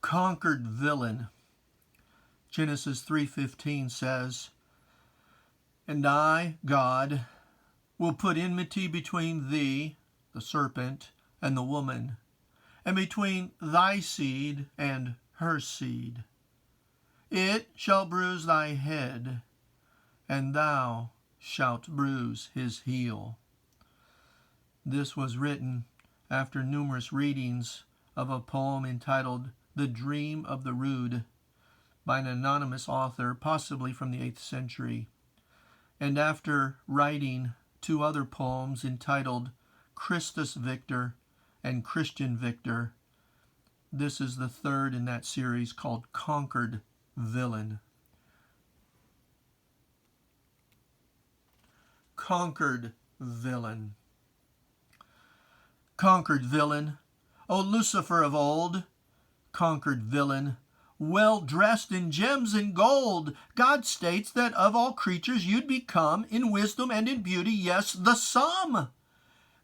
conquered villain. Genesis 3:15 says, "And I, God, will put enmity between thee, the serpent, and the woman, and between thy seed and her seed. It shall bruise thy head, and thou shalt bruise his heel." This was written after numerous readings of a poem entitled "The Dream of the Rood" by an anonymous author, possibly from the 8th century, and after writing 2 other poems entitled "Christus Victor" and "Christian Victor." This is the 3rd in that series, called "Conquered Villain." Conquered villain. Conquered villain, O Lucifer of old, conquered villain, well dressed in gems and gold, God states that of all creatures you'd become, in wisdom and in beauty, yes, the sum.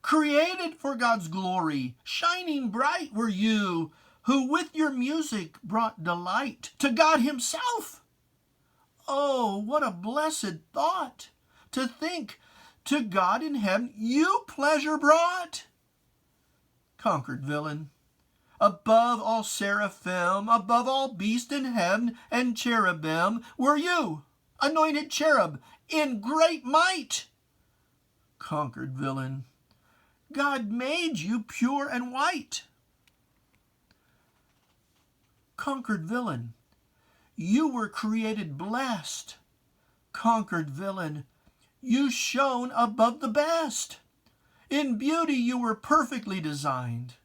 Created for God's glory, shining bright were you, who with your music brought delight to God himself. Oh, what a blessed thought, to think to God in heaven you pleasure brought. Conquered villain, above all seraphim, above all beast in heaven and cherubim, were you, anointed cherub, in great might. Conquered villain, God made you pure and white. Conquered villain, you were created blessed. Conquered villain, you shone above the best. In beauty you were perfectly designed.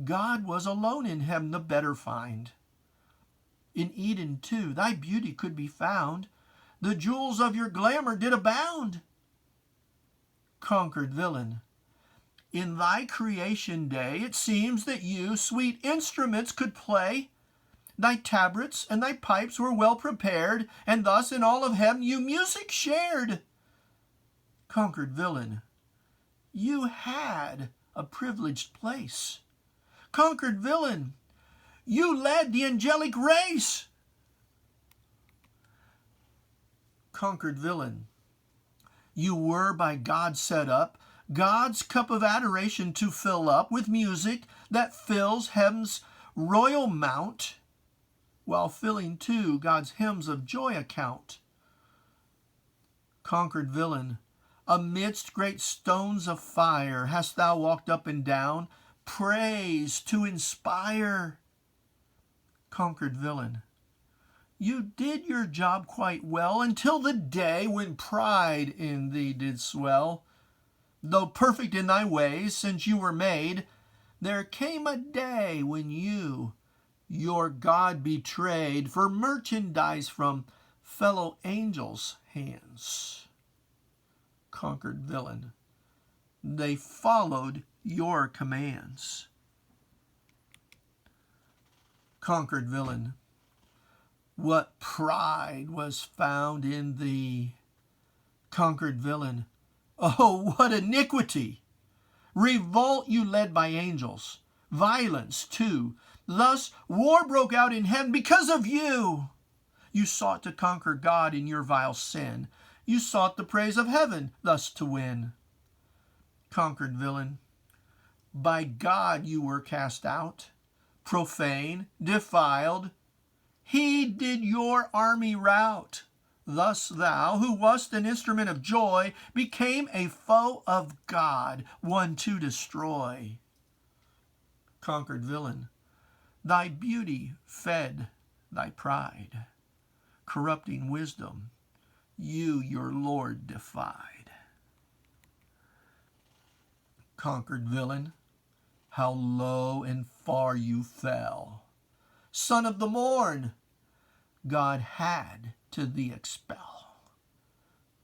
God was alone in heaven the better find. In Eden, too, thy beauty could be found. The jewels of your glamour did abound. Conquered villain, in thy creation day it seems that you sweet instruments could play. Thy tabrets and thy pipes were well prepared, and thus in all of heaven you music shared. Conquered villain, you had a privileged place. Conquered villain, you led the angelic race. Conquered villain, you were by God set up, God's cup of adoration to fill up with music that fills heaven's royal mount, while filling too God's hymns of joy account. Conquered villain, amidst great stones of fire hast thou walked up and down, praise to inspire. Conquered villain, you did your job quite well until the day when pride in thee did swell. Though perfect in thy ways since you were made, there came a day when you your God betrayed for merchandise from fellow angels' hands. Conquered villain, they followed your commands. Conquered villain, what pride was found in thee. Conquered villain, oh, what iniquity! Revolt you led by angels, violence too. Thus war broke out in heaven because of you. You sought to conquer God in your vile sin. You sought the praise of heaven thus to win. Conquered villain, by God you were cast out, profane, defiled. He did your army rout. Thus thou, who wast an instrument of joy, became a foe of God, one to destroy. Conquered villain, thy beauty fed thy pride. Corrupting wisdom, you your Lord defied. Conquered villain, how low and far you fell. Son of the morn, God had to thee expel.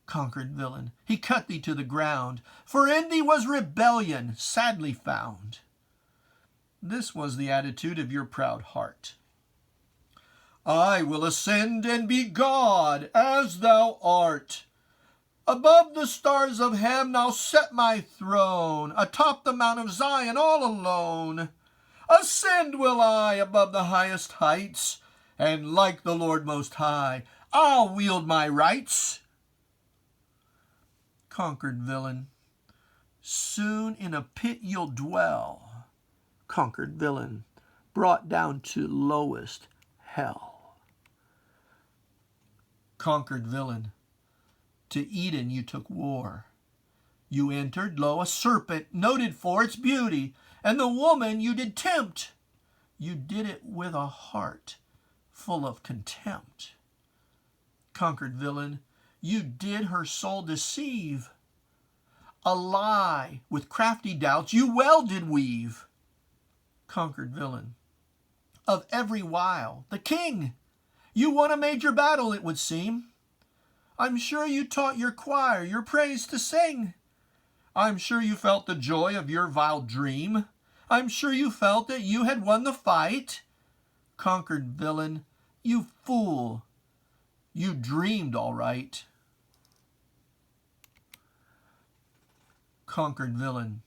Conquered villain, he cut thee to the ground, for in thee was rebellion sadly found. This was the attitude of your proud heart. I will ascend and be God as thou art. Above the stars of heaven I'll set my throne, atop the Mount of Zion all alone. Ascend will I above the highest heights, and like the Lord Most High, I'll wield my rights. Conquered villain, soon in a pit you'll dwell. Conquered villain, brought down to lowest hell. Conquered villain, to Eden you took war. You entered, lo, a serpent, noted for its beauty, and the woman you did tempt. You did it with a heart full of contempt. Conquered villain, you did her soul deceive. A lie with crafty doubts you well did weave. Conquered villain, of every wile the king, you won a major battle, it would seem. I'm sure you taught your choir your praise to sing. I'm sure you felt the joy of your vile dream. I'm sure you felt that you had won the fight. Conquered villain, you fool, you dreamed all right. Conquered villain,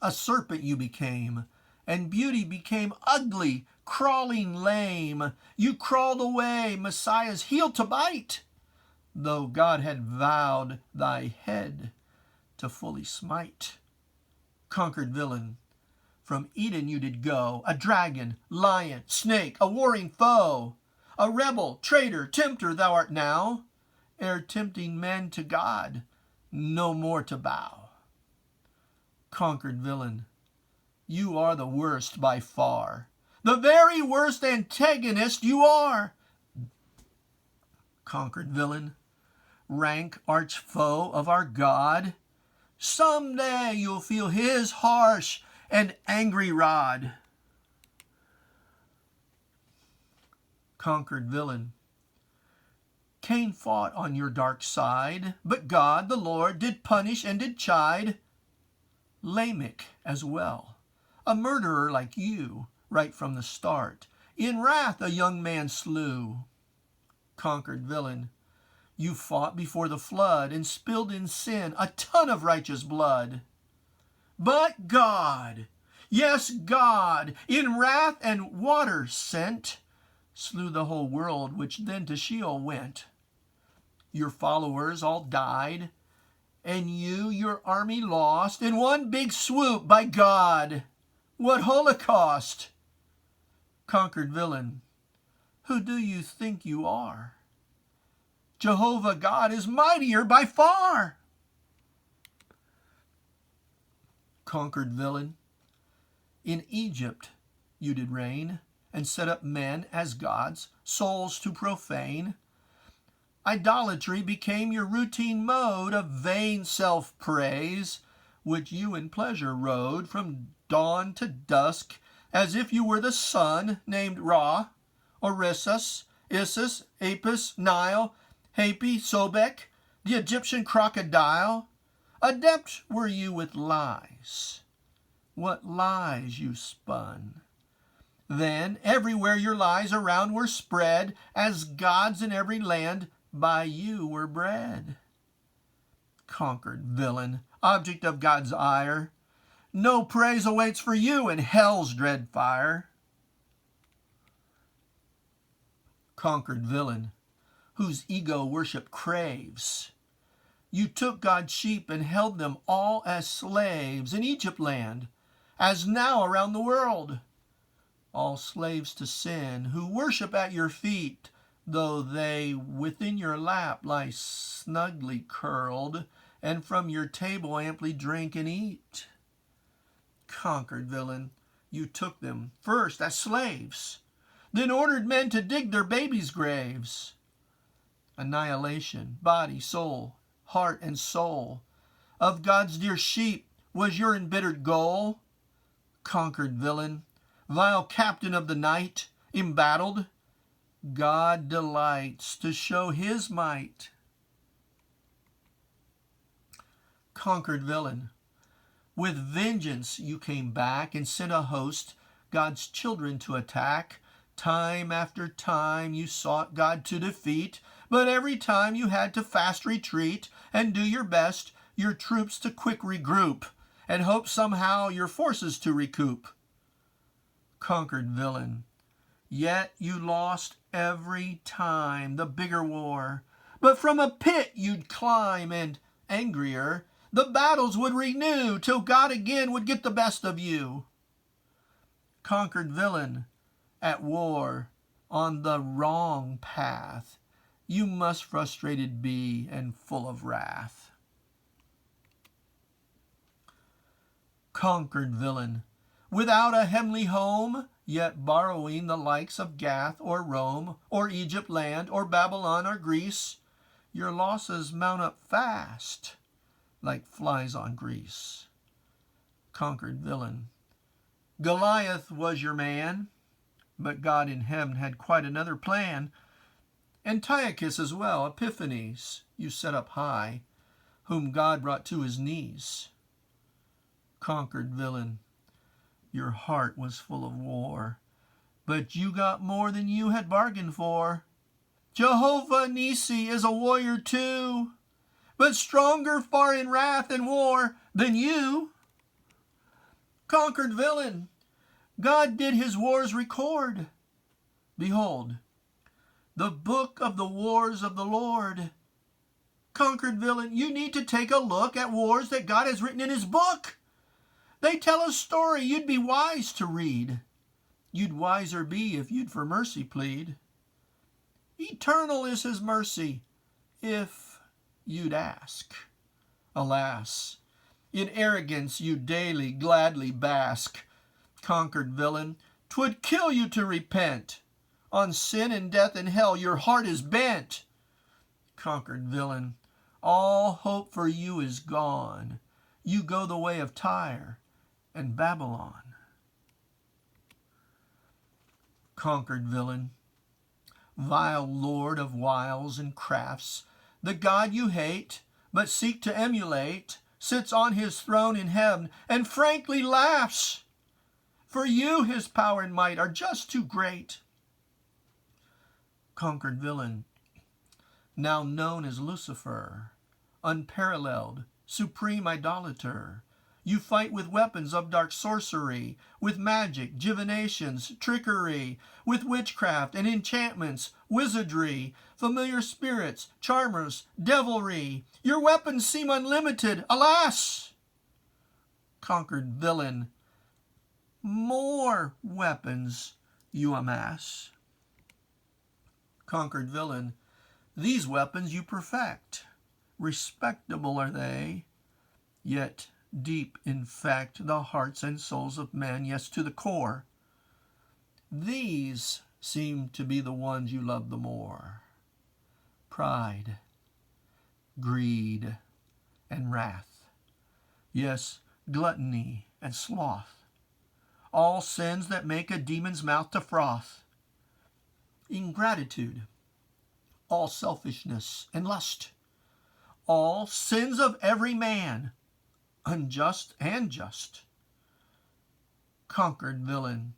a serpent you became, and beauty became ugly, crawling lame. You crawled away, Messiah's heel to bite, though God had vowed thy head to fully smite. Conquered villain, from Eden you did go, a dragon, lion, snake, a warring foe. A rebel, traitor, tempter thou art now, ere tempting men to God, no more to bow. Conquered villain, you are the worst by far, the very worst antagonist you are. Conquered villain, rank arch foe of our God, someday you'll feel his harsh and angry rod. Conquered villain, Cain fought on your dark side, but God the Lord did punish and did chide. Lamech as well, a murderer like you, right from the start, in wrath a young man slew. Conquered villain, you fought before the flood and spilled in sin a ton of righteous blood. But God, yes God, in wrath and water sent, slew the whole world, which then to Sheol went. Your followers all died, and you your army lost in one big swoop. By God, what holocaust! Conquered villain, who do you think you are? Jehovah God is mightier by far. Conquered villain, in Egypt you did reign, and set up men as gods, souls to profane. Idolatry became your routine mode of vain self-praise, which you in pleasure rode from dawn to dusk, as if you were the sun named Ra, Orisus, Isis, Apis, Nile, Hapi, Sobek, the Egyptian crocodile. Adept were you with lies. What lies you spun! Then everywhere your lies around were spread, as gods in every land by you were bred. Conquered villain, object of God's ire, no praise awaits for you in hell's dread fire. Conquered villain, whose ego worship craves, you took God's sheep and held them all as slaves in Egypt land, as now around the world. All slaves to sin, who worship at your feet, though they within your lap lie snugly curled, and from your table amply drink and eat. Conquered villain, you took them first as slaves, then ordered men to dig their babies' graves. Annihilation, body, soul, heart, and soul, of God's dear sheep was your embittered goal. Conquered villain, vile captain of the night, embattled, God delights to show his might. Conquered villain, with vengeance you came back and sent a host, God's children to attack. Time after time you sought God to defeat, but every time you had to fast retreat and do your best your troops to quick regroup and hope somehow your forces to recoup. Conquered villain, yet you lost every time the bigger war. But from a pit you'd climb, and angrier, the battles would renew till God again would get the best of you. Conquered villain, at war, on the wrong path, you must frustrated be and full of wrath. Conquered villain, without a heavenly home, yet borrowing the likes of Gath or Rome or Egypt land or Babylon or Greece, your losses mount up fast like flies on grease. Conquered villain, Goliath was your man, but God in heaven had quite another plan. Antiochus as well, Epiphanes, you set up high, whom God brought to his knees. Conquered villain, your heart was full of war, but you got more than you had bargained for. Jehovah Nissi is a warrior too, but stronger far in wrath and war than you. Conquered villain, God did his wars record. Behold, the book of the wars of the Lord. Conquered villain, you need to take a look at wars that God has written in his book. They tell a story you'd be wise to read. You'd wiser be if you'd for mercy plead. Eternal is his mercy, if you'd ask. Alas, in arrogance you daily gladly bask. Conquered villain, 'twould kill you to repent. On sin and death and hell your heart is bent. Conquered villain, all hope for you is gone. You go the way of Tyre and Babylon. Conquered villain, vile lord of wiles and crafts, the God you hate but seek to emulate sits on his throne in heaven and frankly laughs. For you his power and might are just too great. Conquered villain, now known as Lucifer, unparalleled, supreme idolater, you fight with weapons of dark sorcery, with magic, divinations, trickery, with witchcraft and enchantments, wizardry, familiar spirits, charmers, devilry. Your weapons seem unlimited, alas! Conquered villain, more weapons you amass. Conquered villain, these weapons you perfect. Respectable are they, yet deep infect the hearts and souls of men, yes, to the core. These seem to be the ones you love the more. Pride, greed, and wrath. Yes, gluttony and sloth. All sins that make a demon's mouth to froth. Ingratitude, all selfishness and lust. All sins of every man, unjust and just. Conquered villain,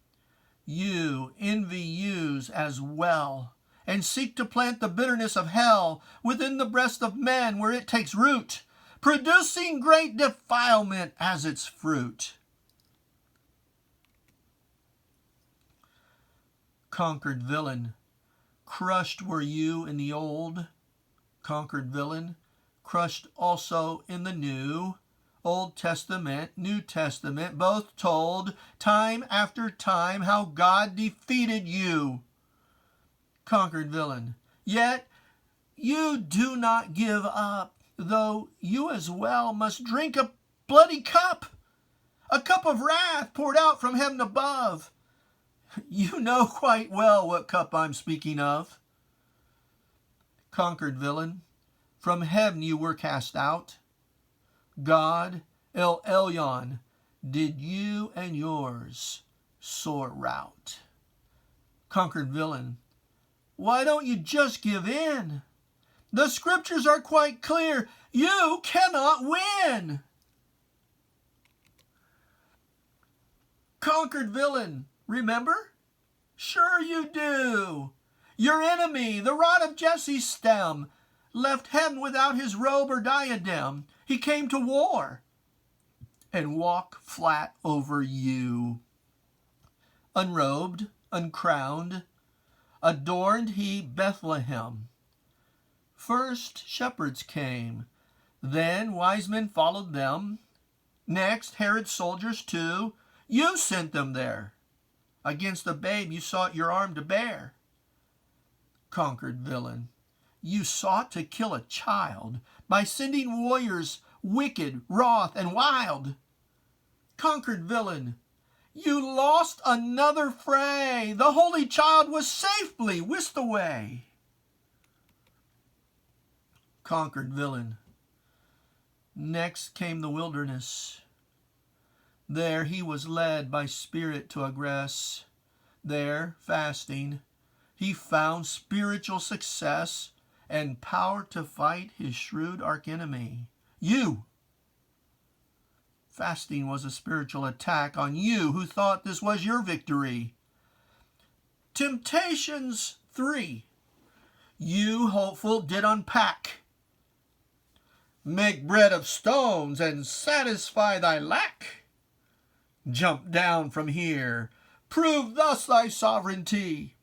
you envy use as well, and seek to plant the bitterness of hell within the breast of men where it takes root, producing great defilement as its fruit. Conquered villain, crushed were you in the old. Conquered villain, crushed also in the new. Old Testament, New Testament, both told time after time how God defeated you. Conquered villain, yet you do not give up, though you as well must drink a bloody cup, a cup of wrath poured out from heaven above. You know quite well what cup I'm speaking of. Conquered villain, from heaven you were cast out. God, El Elyon, did you and yours sore rout. Conquered villain, why don't you just give in? The scriptures are quite clear. You cannot win. Conquered villain, remember? Sure you do. Your enemy, the rod of Jesse's stem, left heaven without his robe or diadem. He came to war and walked flat over you. unrobed, uncrowned, adorned he Bethlehem. First shepherds came, then wise men followed them. Next Herod's soldiers too, you sent them there. Against the babe you sought your arm to bear. Conquered villain, you sought to kill a child by sending warriors wicked, wroth, and wild. Conquered villain, you lost another fray. The holy child was safely whisked away. Conquered villain, next came the wilderness. There he was led by spirit to aggress. There, fasting, he found spiritual success and power to fight his shrewd archenemy, you. Fasting was a spiritual attack on you who thought this was your victory. Temptations 3, you hopeful did unpack. Make bread of stones and satisfy thy lack. Jump down from here, prove thus thy sovereignty.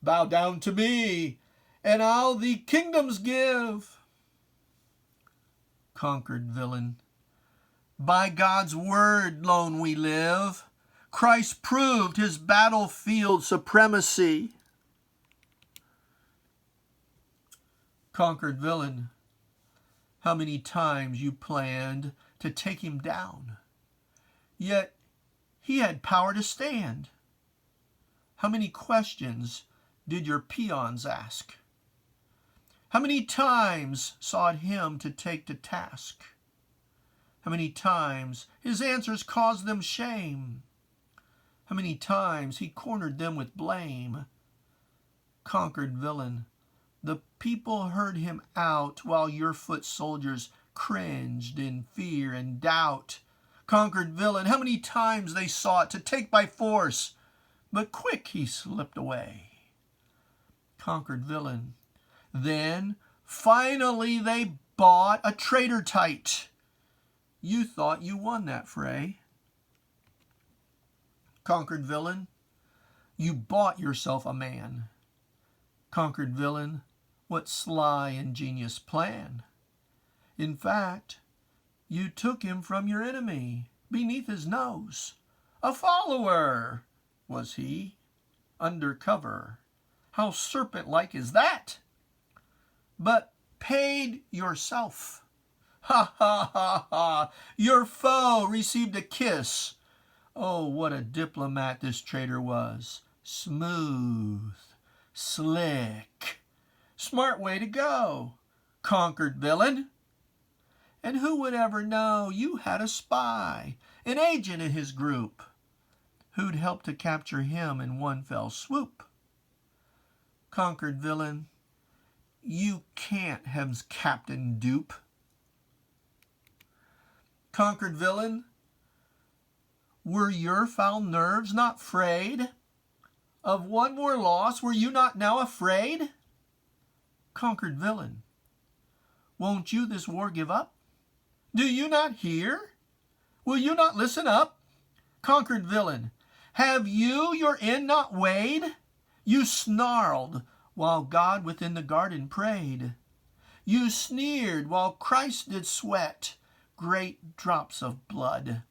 Bow down to me, and I'll thee kingdoms give. Conquered villain, by God's word lone we live. Christ proved his battlefield supremacy. Conquered villain, how many times you planned to take him down, yet he had power to stand. How many questions did your peons ask? How many times sought him to take to task? How many times his answers caused them shame? How many times he cornered them with blame? Conquered villain, the people heard him out while your foot soldiers cringed in fear and doubt. Conquered villain, how many times they sought to take by force, but quick he slipped away. Conquered villain, then finally they bought a traitor tight. You thought you won that fray. Conquered villain, you bought yourself a man. Conquered villain, what sly ingenious plan. In fact, you took him from your enemy beneath his nose. A follower was he, under cover. How serpent-like is that? But paid yourself. Ha, ha, ha, ha. Your foe received a kiss. Oh, what a diplomat this traitor was. Smooth, slick, smart way to go. Conquered villain. And who would ever know you had a spy, an agent in his group, who'd help to capture him in one fell swoop? Conquered villain, you can't have Captain Dupe. Conquered villain, were your foul nerves not frayed? Of one more loss, were you not now afraid? Conquered villain, won't you this war give up? Do you not hear? Will you not listen up? Conquered villain, have you your end not weighed? You snarled while God within the garden prayed. You sneered while Christ did sweat great drops of blood.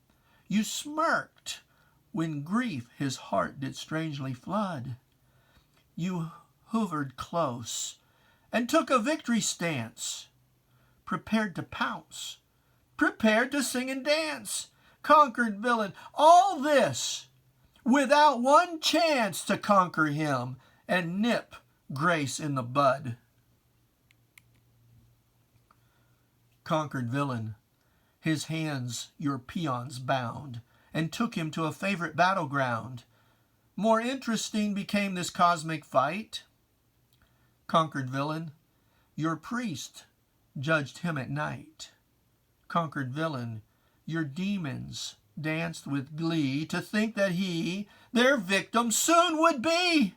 You smirked when grief his heart did strangely flood. You hovered close and took a victory stance, prepared to pounce, prepared to sing and dance. Conquered villain, all this without one chance to conquer him and nip grace in the bud. Conquered villain, his hands your peons bound and took him to a favorite battleground. More interesting became this cosmic fight. Conquered villain, your priest judged him at night. Conquered villain, your demons danced with glee to think that he, their victim, soon would be.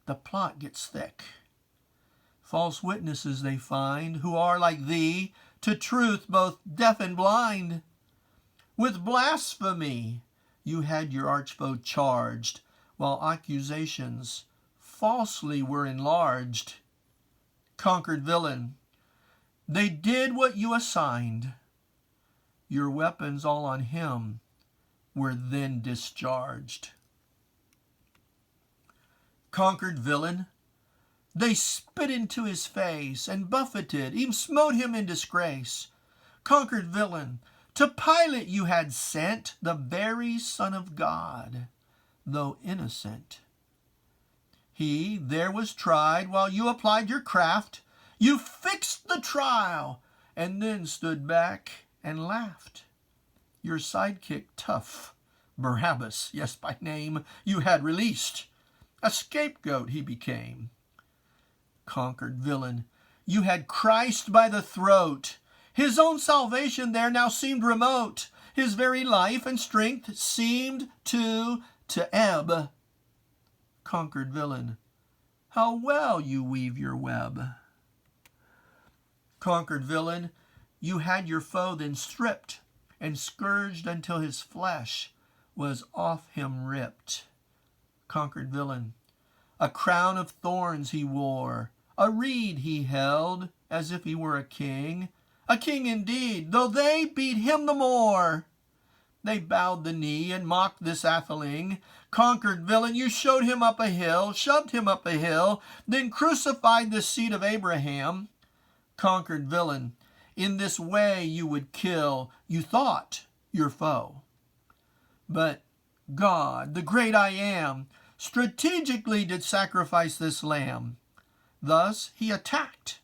The plot gets thick. False witnesses they find, who are like thee, to truth both deaf and blind. With blasphemy You had your archfoe charged, while accusations falsely were enlarged. Conquered villain, they did what you assigned. Your weapons all on him were then discharged. Conquered villain, they spit into his face and buffeted, even smote him in disgrace. Conquered villain, to Pilate you had sent the very Son of God, though innocent. He there was tried while you applied your craft. You fixed the trial and then stood back and laughed. Your sidekick tough, Barabbas, yes by name, you had released. A scapegoat he became. Conquered villain, you had Christ by the throat. His own salvation there now seemed remote. His very life and strength seemed to ebb. Conquered villain, how well you weave your web. Conquered villain, you had your foe then stripped and scourged until his flesh was off him ripped. Conquered villain, a crown of thorns he wore, a reed he held as if he were a king indeed, though they beat him the more. They bowed the knee and mocked this atheling. Conquered villain, you showed him up a hill, shoved him up a hill, then crucified the seed of Abraham. Conquered villain, in this way you would kill, you thought, your foe. But God, the great I Am, strategically did sacrifice this lamb. Thus he attacked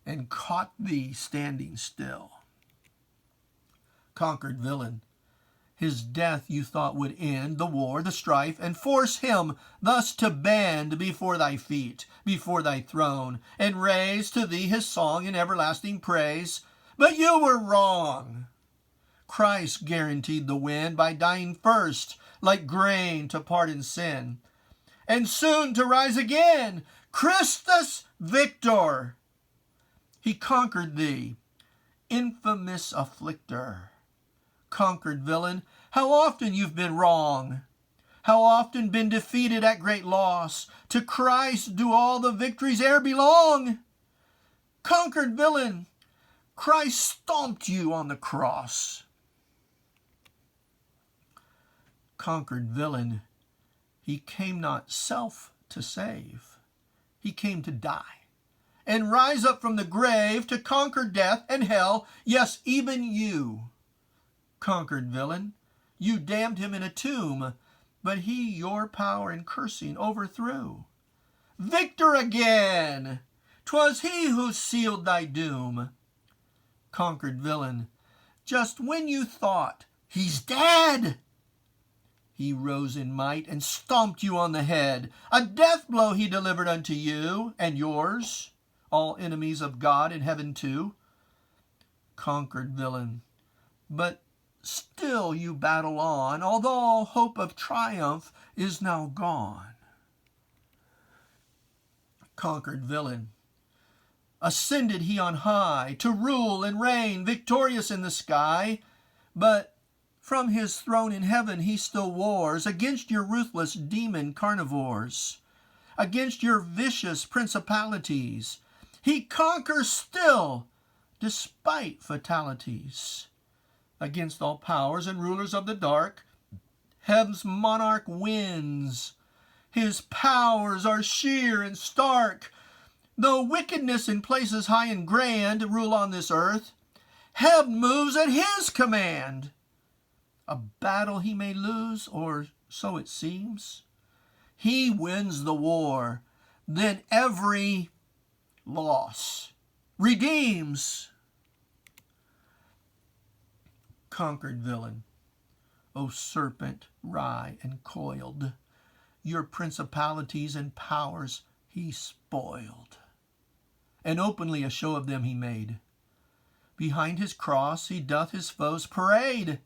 and caught thee standing still. Conquered villain, his death you thought would end the war, the strife, and force him thus to bend before thy feet, before thy throne, and raise to thee his song in everlasting praise. But you were wrong. Christ guaranteed the win by dying first, like grain to pardon sin, and soon to rise again. Christus victor. He conquered thee, infamous afflictor. Conquered villain, how often you've been wrong, how often been defeated at great loss. To Christ do all the victories e'er belong. Conquered villain, Christ stomped you on the cross. Conquered villain, he came not self to save. He came to die and rise up from the grave to conquer death and hell, yes, even you. Conquered villain, you damned him in a tomb, but he your power in cursing overthrew. Victor again! 'Twas he who sealed thy doom. Conquered villain, just when you thought he's dead, he rose in might and stomped you on the head. A death blow he delivered unto you and yours, all enemies of God in heaven too. Conquered villain, but still you battle on, although all hope of triumph is now gone. Conquered villain, ascended he on high to rule and reign victorious in the sky, but from his throne in heaven he still wars against your ruthless demon carnivores, against your vicious principalities. He conquers still, despite fatalities. Against all powers and rulers of the dark, heaven's monarch wins. His powers are sheer and stark. Though wickedness in places high and grand rule on this earth, heaven moves at his command. A battle he may lose, or so it seems. He wins the war, then every loss redeems. Conquered villain, O serpent wry and coiled, your principalities and powers he spoiled, and openly a show of them he made. Behind his cross he doth his foes parade.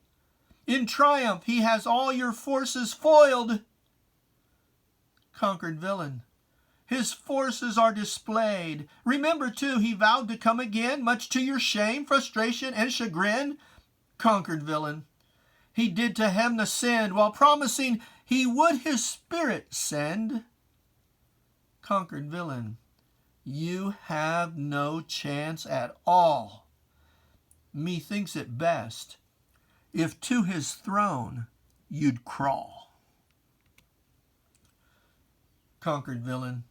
In triumph he has all your forces foiled. Conquered villain, his forces are displayed. Remember, too, he vowed to come again, much to your shame, frustration, and chagrin. Conquered villain, he did to heaven ascend, while promising he would his Spirit send. Conquered villain, you have no chance at all. Methinks it best if to his throne you'd crawl. Conquered villain,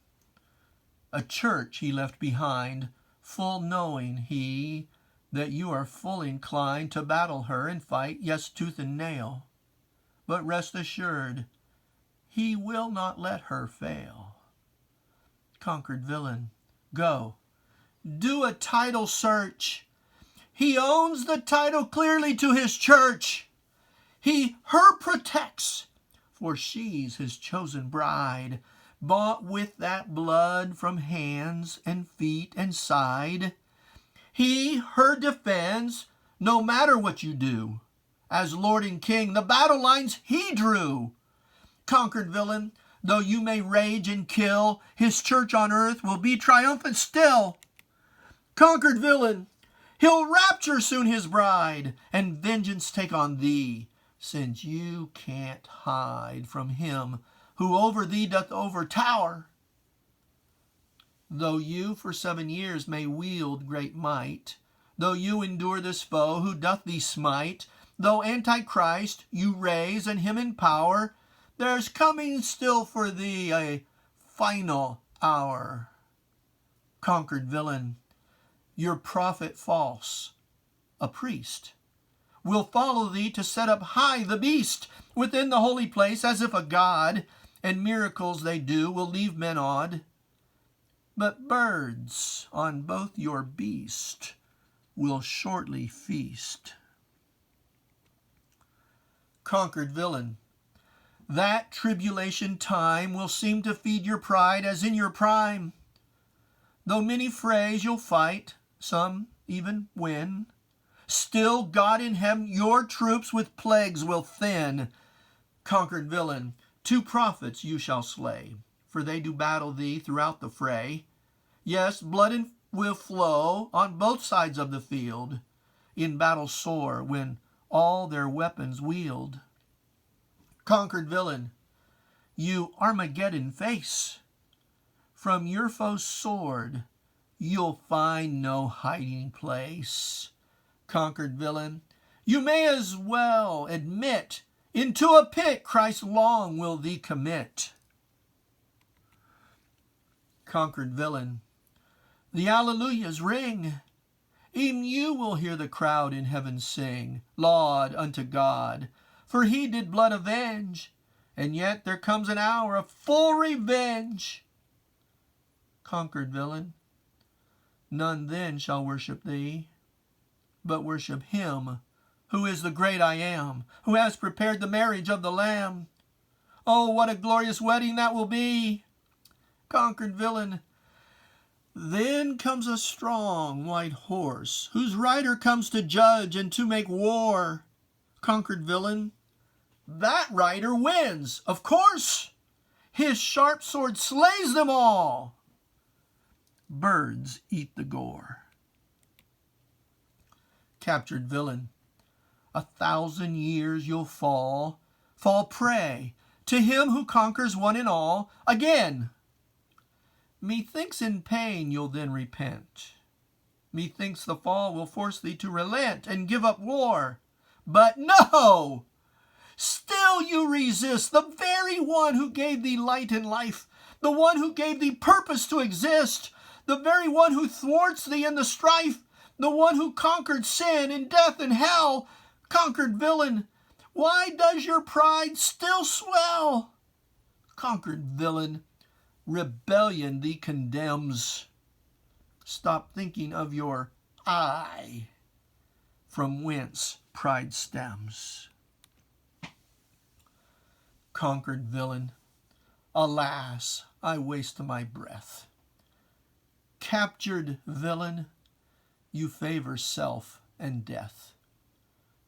a church he left behind, full knowing he that you are full inclined to battle her and fight, yes, tooth and nail. But rest assured, he will not let her fail. Conquered villain, go, do a title search. He owns the title clearly to his church. He her protects, for she's his chosen bride, bought with that blood from hands and feet and side. He her defends, no matter what you do. As Lord and King, the battle lines he drew. Conquered villain, though you may rage and kill, his church on earth will be triumphant still. Conquered villain, he'll rapture soon his bride, and vengeance take on thee, since you can't hide from him who over thee doth overtower. Though you for 7 years may wield great might, though you endure this foe who doth thee smite, though Antichrist you raise and him in power, there's coming still for thee a final hour. Conquered villain, your prophet false, a priest, will follow thee to set up high the beast within the holy place as if a god, and miracles they do will leave men awed. But birds on both your beast will shortly feast. Conquered villain, that tribulation time will seem to feed your pride as in your prime. Though many frays you'll fight, some even win, still God in heaven your troops with plagues will thin. Conquered villain, 2 prophets you shall slay, for they do battle thee throughout the fray. Yes, blood will flow on both sides of the field, in battle sore when all their weapons wield. Conquered villain, you Armageddon face, from your foe's sword you'll find no hiding place. Conquered villain, you may as well admit into a pit Christ long will thee commit. Conquered villain, the alleluias ring. E'en you will hear the crowd in heaven sing, laud unto God, for he did blood avenge, and yet there comes an hour of full revenge. Conquered villain, none then shall worship thee, but worship him who is the great I am, who has prepared the marriage of the Lamb. Oh, what a glorious wedding that will be! Conquered villain, then comes a strong white horse, whose rider comes to judge and to make war. Conquered villain, that rider wins, of course. His sharp sword slays them all. Birds eat the gore. Captured villain, 1,000 years you'll fall prey to him who conquers one and all again. Methinks in pain you'll then repent. Methinks the fall will force thee to relent and give up war. But no! Still you resist the very one who gave thee light and life, the one who gave thee purpose to exist, the very one who thwarts thee in the strife, the one who conquered sin and death and hell. Conquered villain, why does your pride still swell? Conquered villain, rebellion thee condemns. Stop thinking of your I, from whence pride stems. Conquered villain, alas, I waste my breath. Captured villain, you favor self and death.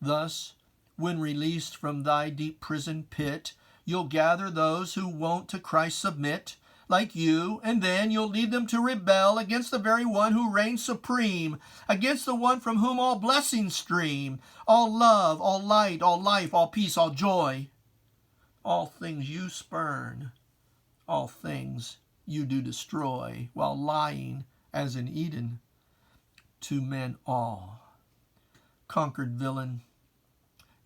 Thus, when released from thy deep prison pit, you'll gather those who won't to Christ submit, like you, and then you'll lead them to rebel against the very one who reigns supreme, against the one from whom all blessings stream, all love, all light, all life, all peace, all joy. All things you spurn, all things you do destroy, while lying, as in Eden, to men all. Conquered villain,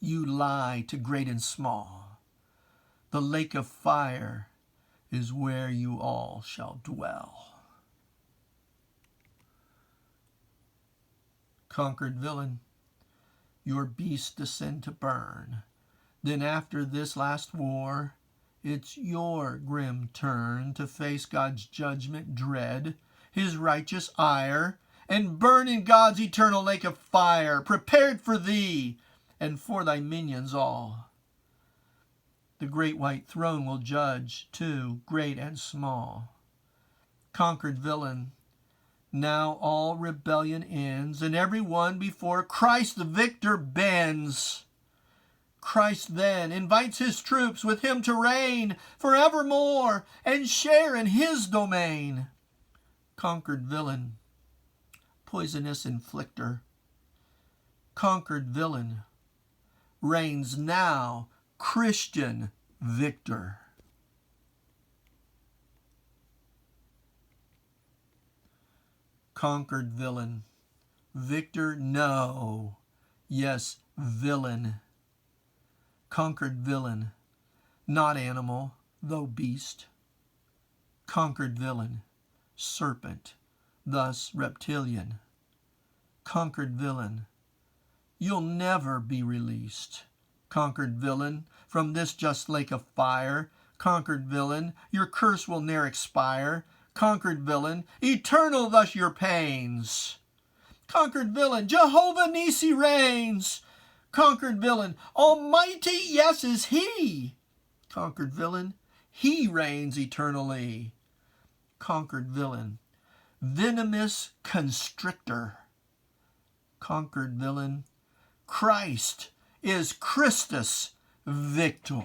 you lie to great and small. The lake of fire is where you all shall dwell. Conquered villain, your beasts descend to burn. Then after this last war, it's your grim turn to face God's judgment dread, his righteous ire, and burn in God's eternal lake of fire, prepared for thee and for thy minions all. The great white throne will judge, too, great and small. Conquered villain, now all rebellion ends, and every one before Christ the victor bends. Christ then invites his troops with him to reign forevermore and share in his domain. Conquered villain, poisonous inflictor, conquered villain, reigns now Christian victor. Conquered villain, victor, no, yes, villain. Conquered villain, not animal, though beast. Conquered villain, serpent, thus reptilian. Conquered villain, you'll never be released. Conquered villain, from this just lake of fire. Conquered villain, your curse will ne'er expire. Conquered villain, eternal thus your pains. Conquered villain, Jehovah Nissi reigns. Conquered villain, almighty, yes, is he. Conquered villain, he reigns eternally. Conquered villain, venomous constrictor. Conquered villain, Christ is Christus victor.